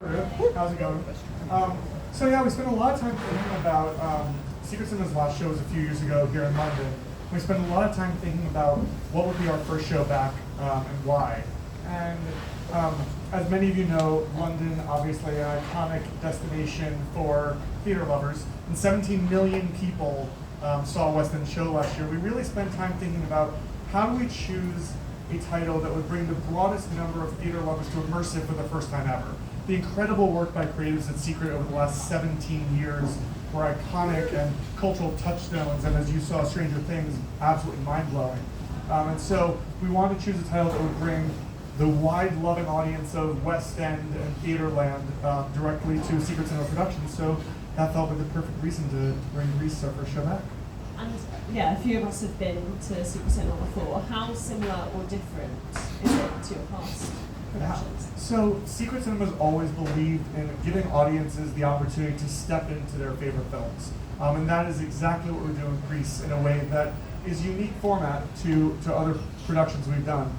How's it going? So yeah, we spent a lot of time thinking about Secret Cinema's last show was a few years ago here in London. We spent a lot of time thinking about what would be our first show back and why. And as many of you know, London, obviously an iconic destination for theater lovers, and 17 million people saw a West End show last year. We really spent time thinking about how do we choose a title that would bring the broadest number of theater lovers to Immersive for the first time ever. The incredible work by creatives at Secret over the last 17 years were iconic and cultural touchstones, and as you saw, Stranger Things, absolutely mind-blowing. And so we wanted to choose a title that would bring the wide loving audience of West End and Theaterland directly to Secret Cinema Productions. So that felt like the perfect reason to bring Grease, our first show back. And yeah, a few of us have been to Secret Cinema before. How similar or different is it to your past productions? So Secret Cinema has always believed in giving audiences the opportunity to step into their favorite films. And that is exactly what we're doing with Grease in a way that is unique format to other productions we've done.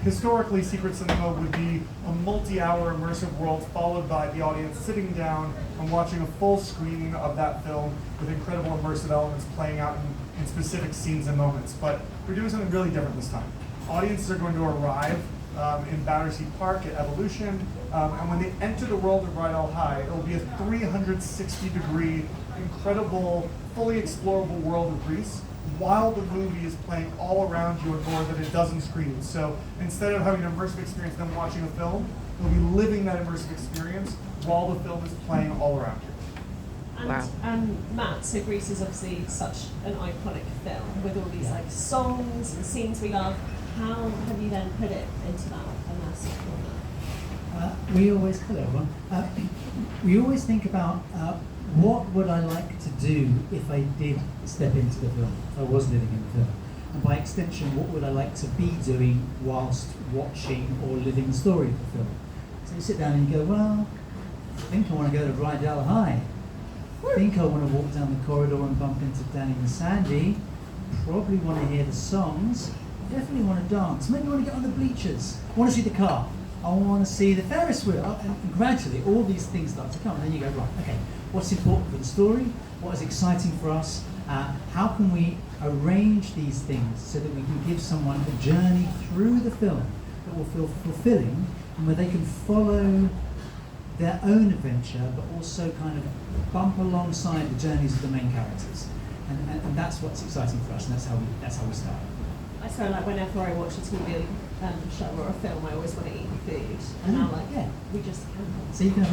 Historically, Secret Cinema would be a multi-hour immersive world followed by the audience sitting down and watching a full screening of that film with incredible immersive elements playing out in specific scenes and moments. But we're doing something really different this time. Audiences are going to arrive in Battersea Park at Evolution, and when they enter the world of Rydell High, it will be a 360-degree, incredible, fully explorable world of Grease, while the movie is playing all around you in more than a dozen screens. So instead of having an immersive experience them watching a film, you'll be living that immersive experience while the film is playing all around you. And, Wow. Matt, so Grease is obviously such an iconic film with all these like songs and scenes we love. How have you then put it into that immersive format? We always, hello everyone. We always think about what would I like to do if I did step into the film, if I was living in the film. And by extension, what would I like to be doing whilst watching or living the story of the film? So you sit down and you go, well, I think I want to go to Rydell High. I think I want to walk down the corridor and bump into Danny and Sandy. Probably want to hear the songs. Definitely want to dance. Maybe want to get on the bleachers. I want to see the car. I want to see the Ferris wheel. And gradually, all these things start to come. And then you go, right, okay, what's important for the story? What is exciting for us? How can we arrange these things so that we can give someone a journey through the film that will feel fulfilling and where they can follow their own adventure, but also kind of bump alongside the journeys of the main characters. And that's what's exciting for us, and that's how we start. I feel like whenever I watch a TV show or a film, I always want to eat food. And now, like, we just can't. So you can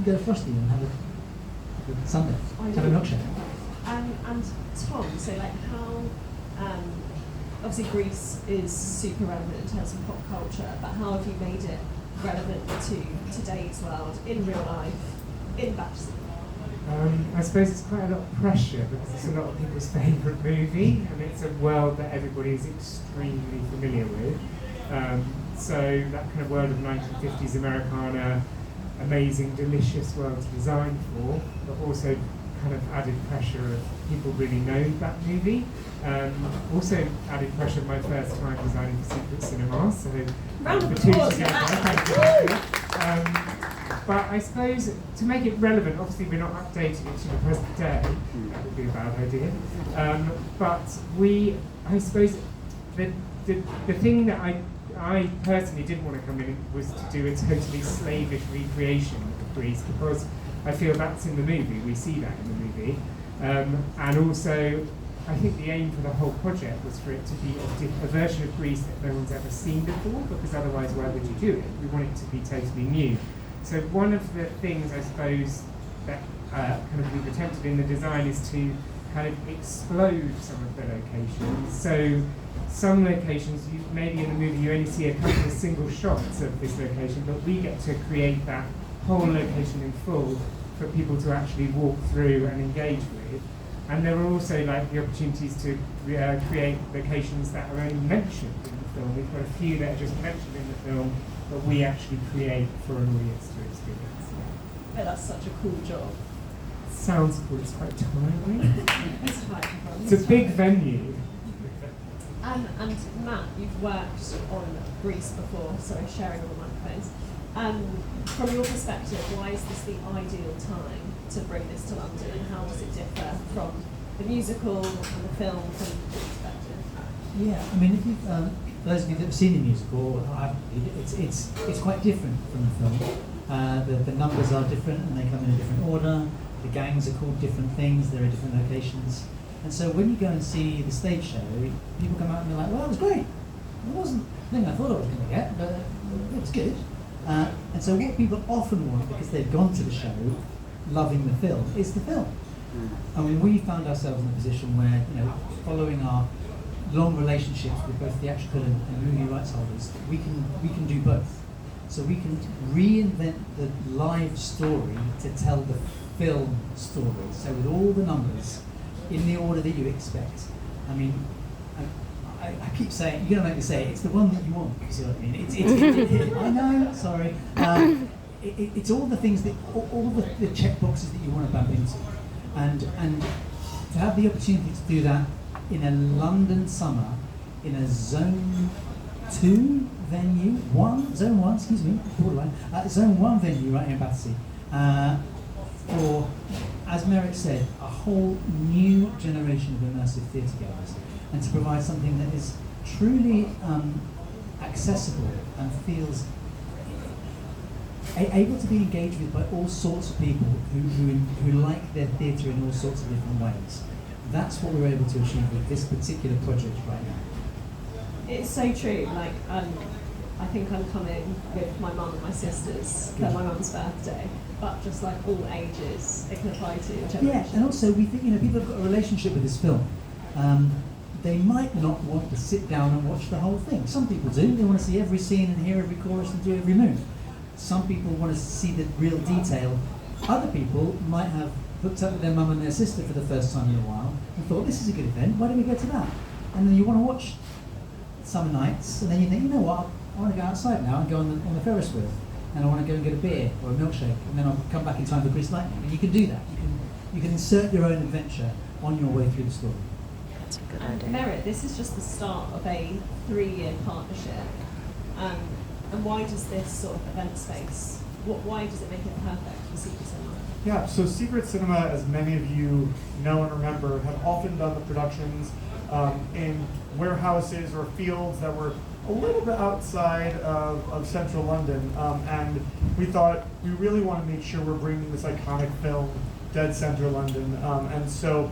go to Frosty and have a sundae, have a milkshake. And Tom, so like how, obviously Grease is super relevant in terms of pop culture, but how have you made it relevant to today's world, in real life, in Battersea? I suppose it's quite a lot of pressure because it's a lot of people's favourite movie and it's a world that everybody is extremely familiar with. So that kind of world of 1950s Americana, amazing, delicious world to design for, but also kind of added pressure of people really know that movie. Also added pressure of my first time designing for Secret Cinema, so Round of the two applause. together, thank you. But I suppose to make it relevant, obviously we're not updating it to the present day, that would be a bad idea. But I suppose the thing that I personally didn't want to come in was to do a totally slavish recreation of Grease, because I feel that's in the movie, we see that in the movie. And also, I think the aim for the whole project was for it to be a version of Grease that no one's ever seen before, because otherwise why would you do it? We want it to be totally new. So one of the things, I suppose, that kind of we've attempted in the design is to kind of explode some of the locations. So some locations, maybe in the movie you only see a couple of single shots of this location, but we get to create that whole location in full for people to actually walk through and engage with. And there are also like the opportunities to create locations that are only mentioned in the film. We've got a few that are just mentioned in the film, but we actually create for an audience to experience. Oh, that's such a cool job. Sounds cool, it's quite tiring. It's hard to run. It's a big venue. And Matt, you've worked on Grease before, sorry, sharing all the microphones. from your perspective, why is this the ideal time to bring this to London, and how does it differ from the musical and the film from your perspective? Yeah, I mean, if you've, those of you that have seen the musical, it's quite different from the film. The numbers are different and they come in a different order. The gangs are called different things, they're at different locations. And so when you go and see the stage show, people come out and they're like, well, that was great. It wasn't the thing I thought I was going to get, but it was good. And so what people often want, because they've gone to the show loving the film, is the film. I mean, we found ourselves in a position where, following our long relationships with both theatrical and movie rights holders, we can do both. So we can reinvent the live story to tell the film story. So with all the numbers in the order that you expect. I mean, I keep saying, you're gonna make me say it, it's the one that you want. You see what I mean? I know, sorry. It's all the things that, all the check boxes that you want to bump into. And to have the opportunity to do that in a London summer, in a Zone 2 venue, Zone 1, excuse me, borderline, Zone 1 venue right here in Battersea, for, as Merrick said, a whole new generation of immersive theatre goers, and to provide something that is truly accessible and feels able to be engaged with by all sorts of people who like their theatre in all sorts of different ways. That's what we're able to achieve with this particular project right now. It's so true. Like, I think I'm coming with my mum and my sisters for my mum's birthday, but just like all ages, it can apply to generations. Yeah, and also we think people have got a relationship with this film. They might not want to sit down and watch the whole thing. Some people do. They want to see every scene and hear every chorus and do every move. Some people want to see the real detail. Other people might have hooked up with their mum and their sister for the first time in a while and thought, this is a good event, why don't we go to that? And then you want to watch Summer Nights, and then you think, you know what, I want to go outside now and go on the Ferris wheel, and I want to go and get a beer or a milkshake, and then I'll come back in time for Grease Lightning. And you can do that. You can insert your own adventure on your way through the story. That's a good idea. Merritt, this is just the start of a 3-year partnership. And why does this sort of event space, why does it make it perfect for Secret Cinema? Yeah, so Secret Cinema, as many of you know and remember, have often done the productions in warehouses or fields that were a little bit outside of central London. And we thought we really want to make sure we're bringing this iconic film dead center London. And so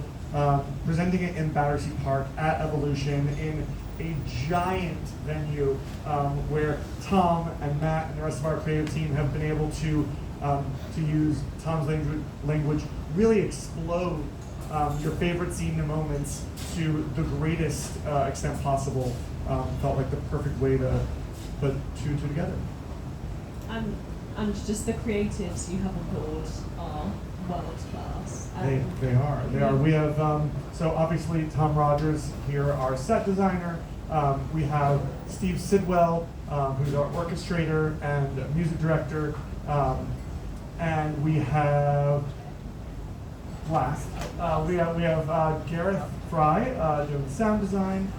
presenting it in Battersea Park at Evolution in a giant venue where Tom and Matt and the rest of our creative team have been able to use Tom's language, really explode your favorite scene and moments to the greatest extent possible. Felt like the perfect way to put two and two together. And just the creatives you have on board are world class. They are. We have, so obviously Tom Rogers here, our set designer. We have Steve Sidwell, who's our orchestrator and music director. And we have, last, we have Gareth Fry doing sound design.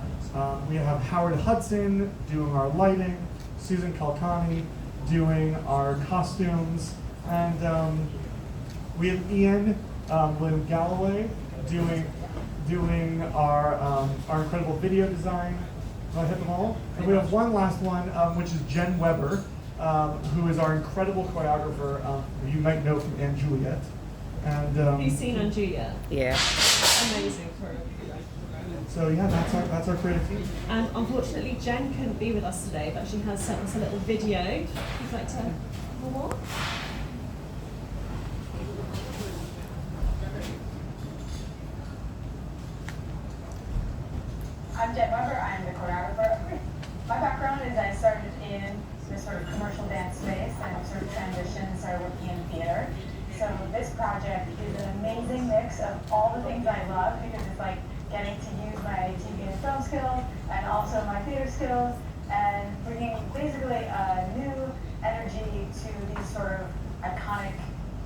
We have Howard Hudson doing our lighting. Susan Kalkani doing our costumes. And we have Ian Lynn Galloway doing our incredible video design. Did I hit them all? And we have one last one, which is Jen Weber, who is our incredible choreographer, who you might know from Anne Juliet. And have you seen Anne Juliet? Yeah. Amazing choreography. So yeah, that's our creative team. And unfortunately, Jen couldn't be with us today, but she has sent us a little video. Would you like to have a watch? I'm Jen Weber, I'm the choreographer. My background is I started in this sort of commercial dance space and sort of transitioned, started working in theater. So this project is an amazing mix of all the things I love, because it's like getting to use my TV and film skills and also my theater skills, and bringing basically a new energy to these sort of iconic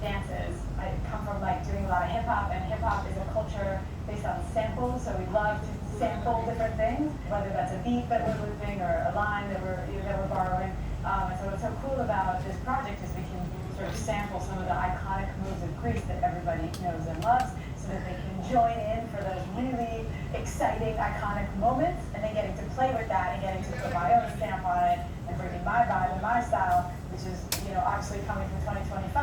dances. I come from like doing a lot of hip hop, and hip hop is a culture based on samples, so we love to sample different things, whether that's a beat that we're looping or a line that we're borrowing. And so what's so cool about this project is we can sample some of the iconic moves of Greece that everybody knows and loves, so that they can join in for those really exciting, iconic moments, and then getting to play with that and getting to put my own stamp on it and bringing my vibe and my style, which is, obviously coming from 2025,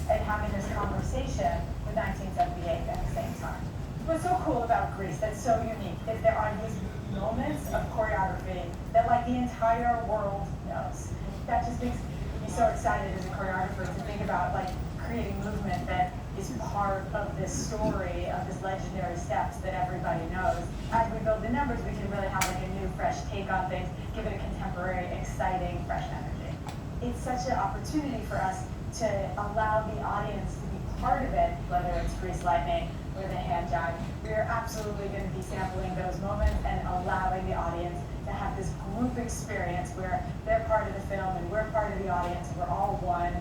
and having this conversation with 1978 at the same time. What's so cool about Greece that's so unique is there are these moments of choreography that the entire world knows. That just makes me so excited as a choreographer to think about creating movement that is part of this story of this legendary steps that everybody knows. As we build the numbers, we can really have a new, fresh take on things, give it a contemporary, exciting, fresh energy. It's such an opportunity for us to allow the audience to be part of it, whether it's Grease Lightning or the hand jive. We're absolutely going to be sampling those moments and allowing the audience to have this group experience where they're part of the film and we're part of the audience and we're all one,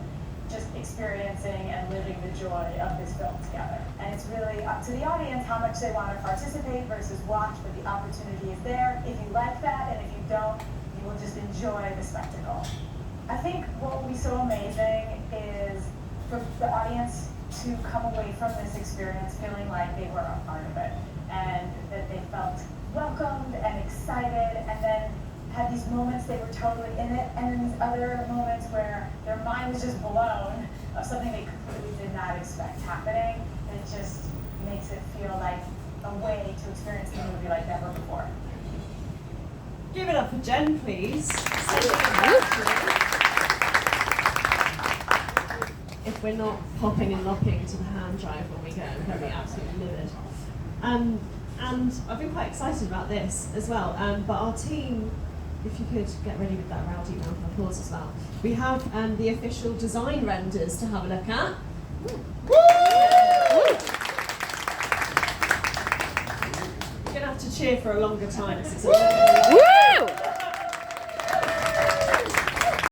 just experiencing and living the joy of this film together. And it's really up to the audience how much they want to participate versus watch, but the opportunity is there. If you like that, and if you don't, you will just enjoy the spectacle. I think what will be so amazing is for the audience to come away from this experience feeling like they were a part of it, and that they felt welcomed and excited, and then had these moments they were totally in it, and then these other moments where their mind was just blown of something they completely did not expect happening. It just makes it feel like a way to experience the movie like never before. Give it up for Jen, please. If we're not popping and locking to the hand drive when we go, we're going to be absolutely livid. And I've been quite excited about this as well. But our team, if you could get ready with that rowdy round of applause as well. We have the official design renders to have a look at. You're going to have to cheer for a longer time. 'Cause it's a